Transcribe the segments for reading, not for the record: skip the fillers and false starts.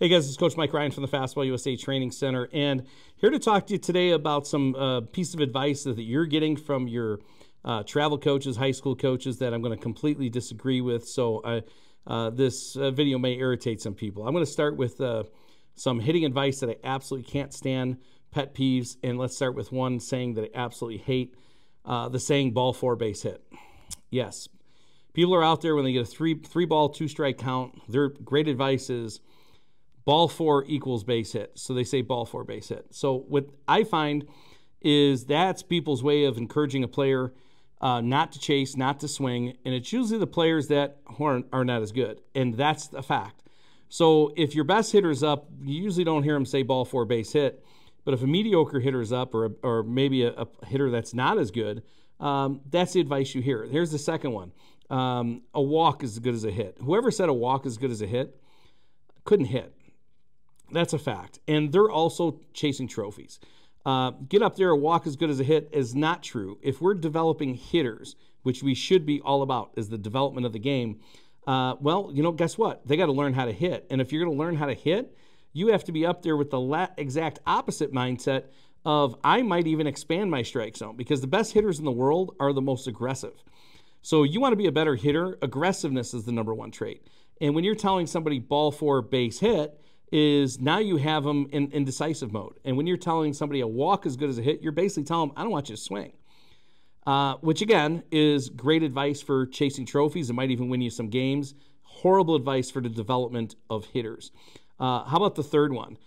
Hey guys, it's Coach Mike Ryan from the Fastball USA Training Center, and here to talk to you today about some piece of advice that you're getting from your travel coaches, high school coaches that I'm going to completely disagree with. So this video may irritate some people. I'm going to start with some hitting advice that I absolutely can't stand, pet peeves, and let's start with one saying that I absolutely hate, the saying ball four base hit. Yes, people are out there when they get a three ball, two strike count. Their great advice is ball four equals base hit. So they say ball four base hit. So what I find is that's people's way of encouraging a player not to chase, not to swing. And it's usually the players that are not as good. And that's the fact. So if your best hitter's up, you usually don't hear them say ball four base hit. But if a mediocre hitter's up or maybe a hitter that's not as good, that's the advice you hear. Here's the second one. A walk is as good as a hit. Whoever said a walk is as good as a hit couldn't hit. That's a fact. And they're also chasing trophies. Get up there, a walk as good as a hit is not true. If we're developing hitters, which we should be all about, is the development of the game, well, guess what? They got to learn how to hit. And if you're going to learn how to hit, you have to be up there with the exact opposite mindset of I might even expand my strike zone, because the best hitters in the world are the most aggressive. So you want to be a better hitter, aggressiveness is the #1 trait. And when you're telling somebody ball four base hit, is now you have them in decisive mode. And when you're telling somebody a walk as good as a hit, you're basically telling them, I don't want you to swing. Which, again, is great advice for chasing trophies. It might even win you some games. Horrible advice for the development of hitters. How about the third one?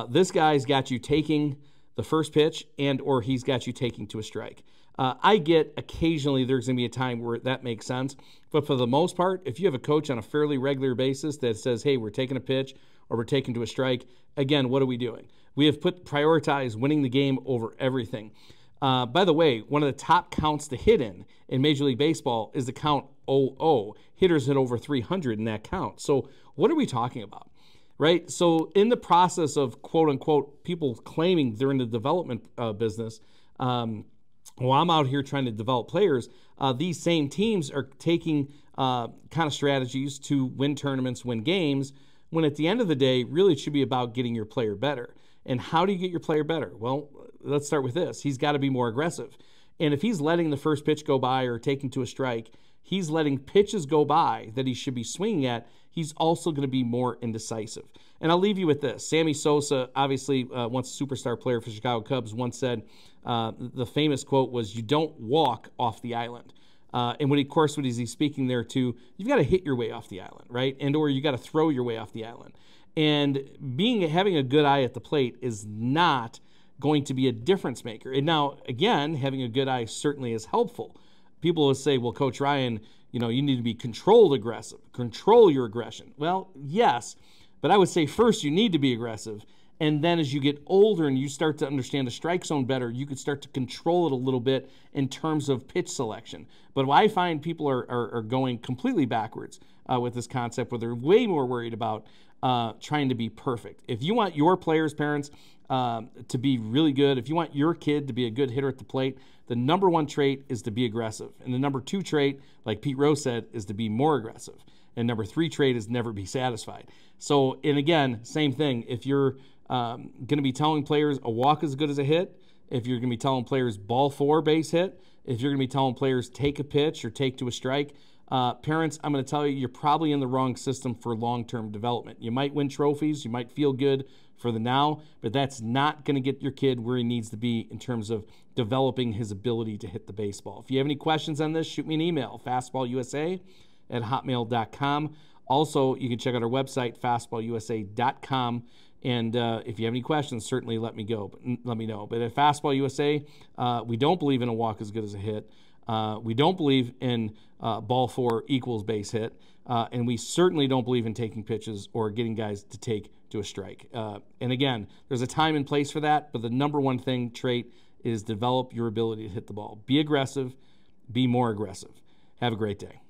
This guy's got you taking the first pitch or he's got you taking to a strike. I get occasionally there's going to be a time where that makes sense. But for the most part, if you have a coach on a fairly regular basis that says, hey, we're taking a pitch or we're taking to a strike, again, what are we doing? We have prioritized winning the game over everything. By the way, one of the top counts to hit in Major League Baseball is the count 0-0. Hitters hit over 300 in that count. So what are we talking about? Right? So in the process of, quote unquote, people claiming they're in the development business, well, I'm out here trying to develop players. These same teams are taking kind of strategies to win tournaments, win games, when at the end of the day, really it should be about getting your player better. And how do you get your player better? Well, let's start with this. He's got to be more aggressive. And if he's letting the first pitch go by or taking to a strike, he's letting pitches go by that he should be swinging at, he's also going to be more indecisive. And I'll leave you with this. Sammy Sosa, obviously once a superstar player for Chicago Cubs, once said, the famous quote was, you don't walk off the island. And when is he speaking there to, you've got to hit your way off the island, right? And or you got to throw your way off the island. And having a good eye at the plate is not going to be a difference maker. And now, again, having a good eye certainly is helpful. People will say, well, Coach Ryan, you need to be controlled aggressive, control your aggression. Well, yes, but I would say first you need to be aggressive. And then as you get older and you start to understand the strike zone better, you could start to control it a little bit in terms of pitch selection. But I find people are going completely backwards with this concept, where they're way more worried about trying to be perfect. If you want your players, parents, to be really good, if you want your kid to be a good hitter at the plate, the #1 trait is to be aggressive. And the #2 trait, like Pete Rose said, is to be more aggressive. And #3 trait is never be satisfied. So, and again, same thing. If you're going to be telling players a walk is as good as a hit, if you're going to be telling players ball four base hit, if you're going to be telling players take a pitch or take to a strike, parents, I'm going to tell you, you're probably in the wrong system for long-term development. You might win trophies, you might feel good for the now, but that's not going to get your kid where he needs to be in terms of developing his ability to hit the baseball. If you have any questions on this, shoot me an email, fastballusa@hotmail.com. Also, you can check out our website, fastballusa.com. And if you have any questions, certainly let me know. But at Fastball USA, we don't believe in a walk as good as a hit. We don't believe in ball four equals base hit. And we certainly don't believe in taking pitches or getting guys to take to a strike. And again, there's a time and place for that, but the #1 trait is develop your ability to hit the ball. Be aggressive, be more aggressive. Have a great day.